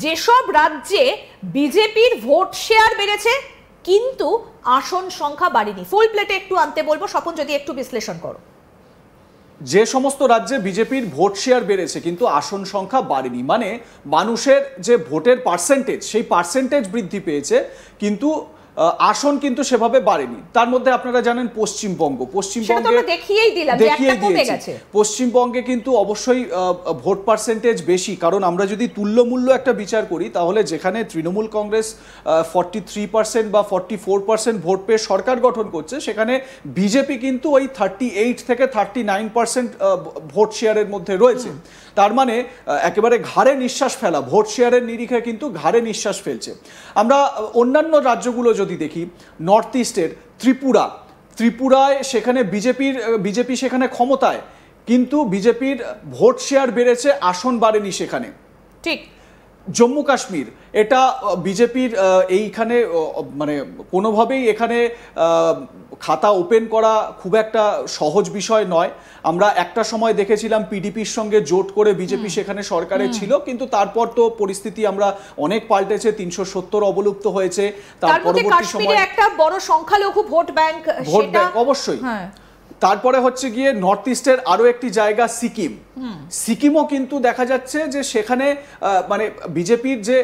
যেসব রাজ্যে বিজেপির ভোট শেয়ার বেড়েছে কিন্তু আসন সংখ্যা বাড়েনি। ফুল প্লেটে একটু আনতে বলবো, স্বপন যদি একটু বিশ্লেষণ করো। যে সমস্ত রাজ্যে বিজেপির ভোট শেয়ার বেড়েছে কিন্তু আসন সংখ্যা বাড়েনি, মানে মানুষের যে ভোটের পার্সেন্টেজ সেই পার্সেন্টেজ বৃদ্ধি পেয়েছে কিন্তু আসন কিন্তু সেভাবে বাড়েনি। তার মধ্যে আপনারা জানেন পশ্চিমবঙ্গে দেখিয়েই দিয়েছে, পশ্চিমবঙ্গে কিন্তু অবশ্যই ভোট পার্সেন্টেজ বেশি, কারণ আমরা যদি তুল্যমূল্য একটা বিচার করি তাহলে যেখানে তৃণমূল কংগ্রেস 43% বা 44% ভোট পেয়ে সরকার গঠন করছে, সেখানে বিজেপি কিন্তু ওই 38 থেকে 39% ভোট শেয়ারের মধ্যে রয়েছে। তার মানে একেবারে ঘাড়ে নিঃশ্বাস ফেলা, ভোট শেয়ারের নিরিখে কিন্তু ঘাড়ে নিঃশ্বাস ফেলছে। আমরা অন্যান্য রাজ্যগুলো যদি দেখি, নর্থ ইস্টের ত্রিপুরায় সেখানে বিজেপি সেখানে ক্ষমতায়, কিন্তু বিজেপির ভোট শেয়ার বেড়েছে, আসন বাড়েনি সেখানে। ঠিক। জম্মু কাশ্মীর, এটা বিজেপির এইখানে মানে কোনোভাবেই এখানে খাতা ওপেন করা খুব একটা সহজ বিষয় নয়। আমরা একটা সময় দেখেছিলাম পিডিপির সঙ্গে জোট করে বিজেপি সেখানে সরকারে ছিল, কিন্তু তারপর তো পরিস্থিতি আমরা অনেক পাল্টেছে, 370 অবলুপ্ত হয়েছে। তার পরবর্তী সময়ে একটা বড় সংখ্যালঘু ভোট ব্যাংক অবশ্যই। তারপরে হচ্ছে গিয়ে নর্থ ইস্টের আরো একটি জায়গা সিকিমও কিন্তু দেখা যাচ্ছে যে সেখানে মানে বিজেপির যে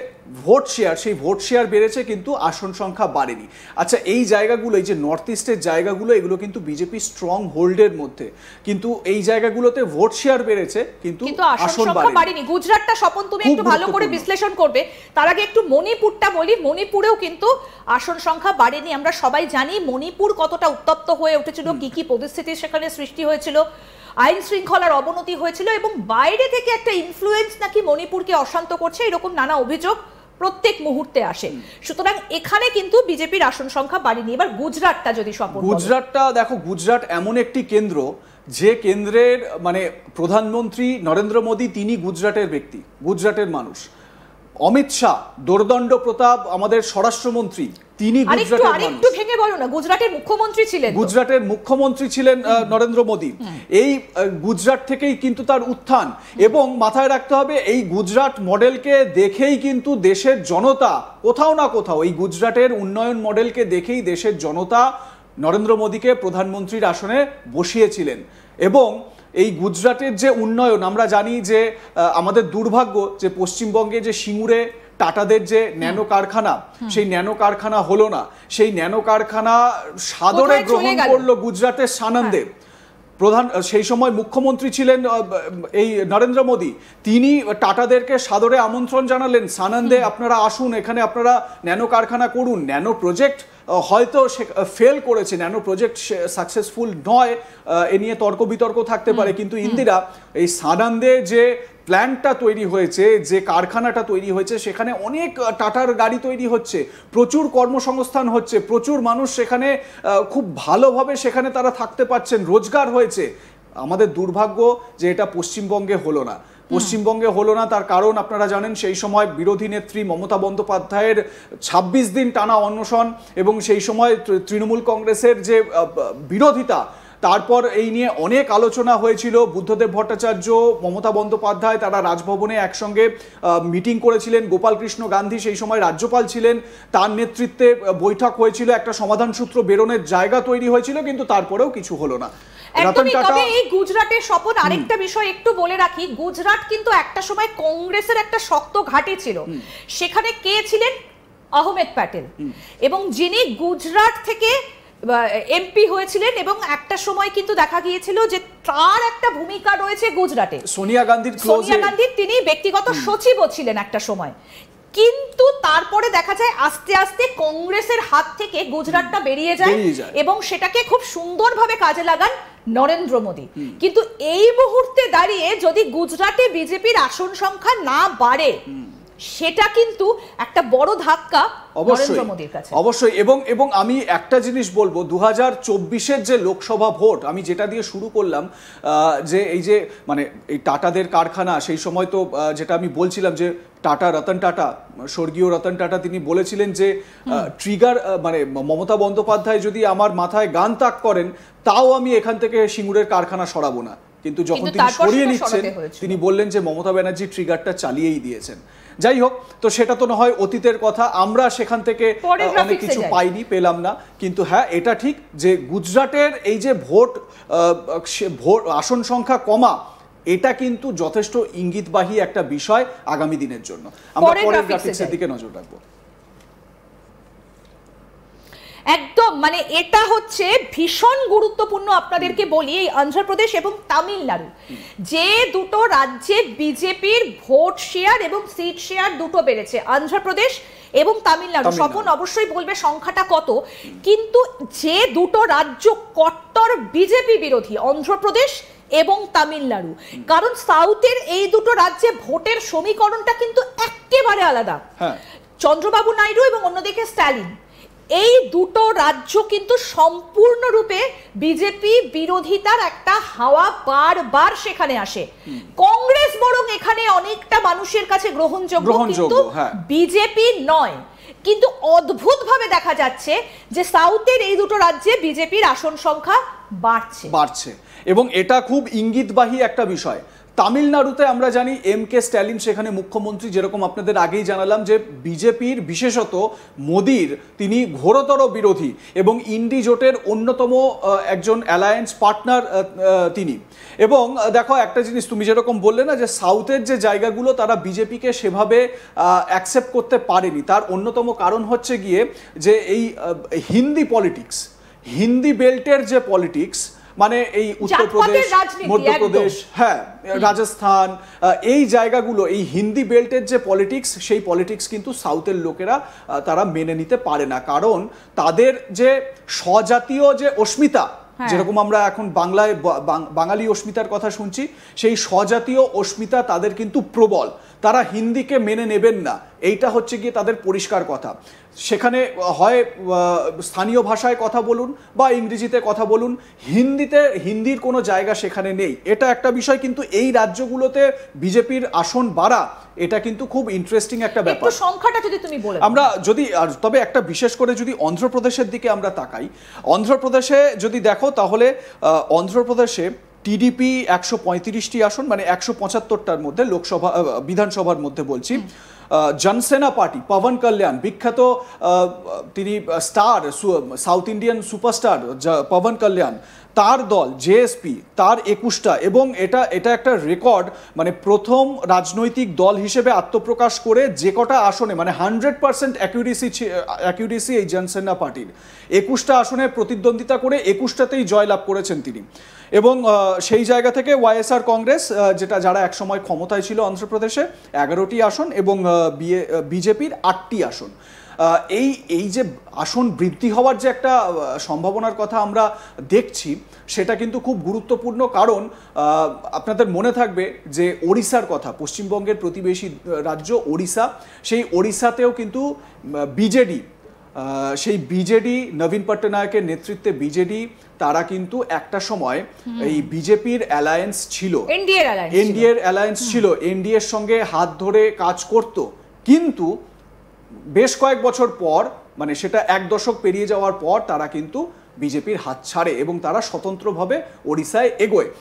ভোট শেয়ার, সেই ভোট শেয়ার বেড়েছে কিন্তু আসন সংখ্যা বাড়েনি। আচ্ছা, এই জায়গাগুলো, এই যে নর্থ ইস্টের জায়গাগুলো, এগুলো কিন্তু বিজেপি স্ট্রং হোল্ডের মধ্যে, কিন্তু এই জায়গাগুলোতে ভোট শেয়ার বেড়েছে কিন্তু আসন সংখ্যা বাড়েনি। গুজরাটটা স্বপন তুমি একটু ভালো করে বিশ্লেষণ করবে, তার আগে একটু মণিপুরটা বলি। মণিপুরেও কিন্তু আসন সংখ্যা বাড়েনি। আমরা সবাই জানি মণিপুর কতটা উত্তপ্ত হয়ে উঠেছিল, কি কি পরিস্থিতি সেখানে সৃষ্টি হয়েছিল, আইন শৃঙ্খলার অবনতি হয়েছিল, এবং বাইরে থেকে একটা ইনফ্লুয়েন্স নাকি মণিপুরকে অশান্ত করছে, এরকম নানা অভিযোগ প্রত্যেক মুহূর্তে আসে। সুতরাং এখানে কিন্তু বিজেপির আসন সংখ্যা বাড়েনি। এবার গুজরাটটা যদি গুজরাটটা দেখো, গুজরাট এমন একটি কেন্দ্র যে কেন্দ্রের মানে প্রধানমন্ত্রী নরেন্দ্র মোদী, তিনি গুজরাটের ব্যক্তি, গুজরাটের মানুষ। অমিত শাহ, দোর্দণ্ড প্রতাপ আমাদের স্বরাষ্ট্রমন্ত্রী, তিনি গুজরাটের মুখ্যমন্ত্রী ছিলেন নরেন্দ্র মোদী। এই গুজরাট থেকেই কিন্তু তার উত্থান, এবং মাথায় রাখতে হবে এই গুজরাট মডেলকে দেখেই কিন্তু দেশের জনতা কোথাও না কোথাও, এই গুজরাটের উন্নয়ন মডেলকে দেখেই দেশের জনতা নরেন্দ্র মোদীকে প্রধানমন্ত্রীর আসনে বসিয়েছিলেন। এবং এই গুজরাটের যে উন্নয়ন, আমরা জানি যে আমাদের দুর্ভাগ্য যে পশ্চিমবঙ্গে যে সিঙ্গুরে টাটাদের যে ন্যানো কারখানা, সেই ন্যানো কারখানা হলো না। সেই ন্যানো কারখানা সাদরে গ্রহণ করলো গুজরাটের সানন্দে। সেই সময় মুখ্যমন্ত্রী ছিলেন এই নরেন্দ্র মোদী, তিনি টাটাদেরকে সাদরে আমন্ত্রণ জানালেন, সানন্দে আপনারা আসুন, এখানে আপনারা ন্যানো কারখানা করুন। ন্যানো প্রজেক্ট হয়তো ফেল করেছে, ন্যানো প্রজেক্ট সাকসেসফুল নয়, এ নিয়ে তর্ক বিতর্ক থাকতে পারে, কিন্তু ইন্দিরা এই সানন্দে যে প্ল্যান্টটা তৈরি হয়েছে, যে কারখানাটা তৈরি হয়েছে, সেখানে অনেক টাটার গাড়ি তৈরি হচ্ছে, প্রচুর কর্মসংস্থান হচ্ছে, প্রচুর মানুষ সেখানে খুব ভালোভাবে সেখানে তারা থাকতে পারছেন, রোজগার হয়েছে। আমাদের দুর্ভাগ্য যে এটা পশ্চিমবঙ্গে হলো না। তার কারণ আপনারা জানেন, সেই সময় বিরোধী নেত্রী মমতা বন্দ্যোপাধ্যায়ের 26 দিন টানা অনশন, এবং সেই সময় তৃণমূল কংগ্রেসের যে বিরোধিতা, তারপর এই নিয়ে অনেক আলোচনা হয়েছিল। বুদ্ধদেব ভট্টাচার্য, মমতা বন্দ্যোপাধ্যায় তারা রাজভবনে একসঙ্গে মিটিং করেছিলেন। গোপালকৃষ্ণ গান্ধী সেই সময় রাজ্যপাল ছিলেন, তার নেতৃত্বে বৈঠক হয়েছিল, একটা সমাধান সূত্র বেরোনোর জায়গা তৈরি হয়েছিল, কিন্তু তারপরেও কিছু হলো না। এই গুজরাটের স্বপন আরেকটা বিষয় একটু বলে রাখি, গুজরাট কিন্তু একটা সময় কংগ্রেসের একটা শক্ত ঘাঁটি ছিল। সেখানে কে ছিলেন? আহমেদ প্যাটেল, এবং যিনি গুজরাট থেকে এমপি হয়েছিলেন, এবং একটা সময় কিন্তু দেখা গিয়েছিল যে তার একটা ভূমিকা রয়েছে গুজরাটে। সোনিয়া গান্ধীর তিনি ব্যক্তিগত সচিবও ছিলেন একটা সময়। কিন্তু তারপরে দেখা যায় আস্তে আস্তে কংগ্রেসের হাত থেকে গুজরাটটা বেরিয়ে যায়, এবং সেটাকে খুব সুন্দরভাবে কাজে লাগান নরেন্দ্র মোদী। কিন্তু এই মুহূর্তে দাঁড়িয়ে যদি গুজরাটে বিজেপির আসন সংখ্যা না বাড়ে, সেটা কিন্তু একটা বড় ধাক্কা নরেন্দ্র মোদীর কাছে। অবশ্যই। এবং আমি একটা জিনিস বলবো, 2024-এর যে লোকসভা ভোট, আমি যেটা দিয়ে শুরু করলাম, যে এই যে মানে এই টাটাদের কারখানা, সেই সময় তো যেটা আমি বলছিলাম যে রতন টাটা, স্বর্গীয় রতন টাটা, তিনি বলেছিলেন যে ট্রিগার মানে মমতা বন্দ্যোপাধ্যায় যদি আমার মাথায় গান তাক করেন, তাও আমি এখান থেকে সিঙ্গুরের কারখানা সরাবো না। কিন্তু যখন তিনি সরিয়ে নিচ্ছেন, তিনি বললেন যে মমতা ব্যানার্জি ট্রিগারটা চালিয়েই দিয়েছেন। যাই হোক, তো সেটা তো না হয় অতীতের কথা, আমরা সেখান থেকে অনেক কিছু পাইনি, পেলাম না। কিন্তু হ্যাঁ, এটা ঠিক যে গুজরাটের এই যে ভোট আসন সংখ্যা কমা, এটা কিন্তু যথেষ্ট ইঙ্গিতবাহী একটা বিষয় আগামী দিনের জন্য। আমরা পরের গ্রাফিক্সের দিকে নজর রাখবো। একদম, মানে এটা হচ্ছে ভীষণ গুরুত্বপূর্ণ। আপনাদেরকে বলি, এই অন্ধ্রপ্রদেশ এবং তামিলনাড়ু, যে দুটো রাজ্যে বিজেপির ভোট শেয়ার এবং সিট শেয়ার দুটো বেড়েছে, অন্ধ্রপ্রদেশ এবং তামিলনাড়ু। স্বপন অবশ্যই বলবে সংখ্যাটা কত, কিন্তু যে দুটো রাজ্য কট্টর বিজেপি বিরোধী, অন্ধ্রপ্রদেশ এবং তামিলনাড়ু, কারণ সাউথের এই দুটো রাজ্যে ভোটের সমীকরণটা কিন্তু একেবারে আলাদা। চন্দ্রবাবু নাইডু এবং অন্যদিকে স্ট্যালিন, এই দুটো রাজ্য কিন্তু সম্পূর্ণরূপে বিজেপি বিরোধিতার একটা হাওয়া বারবার সেখানে আসে। কংগ্রেস বরং এখানে অনেকটা মানুষের কাছে গ্রহণযোগ্য, কিন্তু বিজেপি নয়। কিন্তু অদ্ভুতভাবে দেখা যাচ্ছে যে সাউথের এই দুটো রাজ্যে বিজেপির আসন সংখ্যা বাড়ছে এবং এটা খুব ইঙ্গিতবাহী একটা বিষয়। তামিলনাড়ুতে আমরা জানি এম.কে. স্ট্যালিন সেখানে মুখ্যমন্ত্রী, যেরকম আপনাদের আগেই জানালাম যে বিজেপির বিশেষত মোদির তিনি ঘোরতর বিরোধী এবং ইন্ডি জোটের অন্যতম একজন অ্যালায়েন্স পার্টনার তিনি। এবং দেখো একটা জিনিস তুমি যেরকম বললে না, যে সাউথের যে জায়গাগুলো তারা বিজেপিকে সেভাবে অ্যাকসেপ্ট করতে পারেনি, তার অন্যতম কারণ হচ্ছে গিয়ে যে এই হিন্দি পলিটিক্স, হিন্দি বেল্টের যে পলিটিক্স, মানে এই উত্তরপ্রদেশ, মধ্যপ্রদেশ, হ্যাঁ রাজস্থান, এই জায়গাগুলো, এই হিন্দি বেল্টের যে পলিটিক্স, সেই পলিটিক্স কিন্তু সাউথের লোকেরা তারা মেনে নিতে পারে না। কারণ তাদের যে স্বজাতীয় যে অস্মিতা, যেরকম আমরা এখন বাংলায় বাঙালি অস্মিতার কথা শুনছি, সেই স্বজাতীয় অস্মিতা তাদের কিন্তু প্রবল। তারা হিন্দিকে মেনে নেবেন না, এইটা হচ্ছে গিয়ে তাদের পরিষ্কার কথা। সেখানে হয় স্থানীয় ভাষায় কথা বলুন বা ইংরেজিতে কথা বলুন, হিন্দির কোনো জায়গা সেখানে নেই। এটা একটা বিষয়। কিন্তু এই রাজ্যগুলোতে বিজেপির আসন বাড়া, এটা কিন্তু খুব ইন্টারেস্টিং একটা ব্যাপার। সংখ্যাটা যদি তুমি বলো, আমরা যদি তবে একটা বিশেষ করে যদি অন্ধ্রপ্রদেশের দিকে আমরা তাকাই, অন্ধ্রপ্রদেশে যদি দেখো তাহলে অন্ধ্রপ্রদেশে টিডিপি 135টি আসন, মানে 175টার মধ্যে লোকসভা বিধানসভার মধ্যে বলছি। জনসেনা পার্টি, পবন কল্যাণ, বিখ্যাত তিনি star, South Indian superstar Pawan Kalyan, তার দল জেএসপি, তার 21টা, এবং এটা একটা রেকর্ড, মানে প্রথম রাজনৈতিক দল হিসেবে আত্মপ্রকাশ করে যে কটা আসনে, মানে 100% অ্যাকিউরেসি এই জনসেনা পার্টির, 21টা আসনে প্রতিদ্বন্দ্বিতা করে 21টাতেই জয়লাভ করেছেন তিনি। এবং সেই জায়গা থেকে ওয়াইএসআর কংগ্রেস, যারা একসময় ক্ষমতায় ছিল অন্ধ্রপ্রদেশে, 11টি আসন, এবং বিজেপির 8টি আসন। এই যে আসন বৃদ্ধি হওয়ার যে একটা সম্ভাবনার কথা আমরা দেখছি, সেটা কিন্তু খুব গুরুত্বপূর্ণ। কারণ আপনাদের মনে থাকবে যে ওড়িশার কথা, পশ্চিমবঙ্গের প্রতিবেশী রাজ্য ওড়িশা, সেই ওড়িশাতেও কিন্তু বিজেডি নবীন পট্টনায়কের নেতৃত্বে বিজেডি, তারা কিন্তু একটা সময় এই বিজেপির অ্যালায়েন্স ছিল, এনডিএর অ্যালায়েন্স ছিল, এনডিএর সঙ্গে হাত ধরে কাজ করত। কিন্তু বেশ কয়েক বছর পর, মানে সেটা 1 দশক পেরিয়ে যাওয়ার পর, তারা কিন্তু বিজেপির হাত ছাড়ে এবং তারা স্বতন্ত্রভাবে ওড়িশায় এগোয়।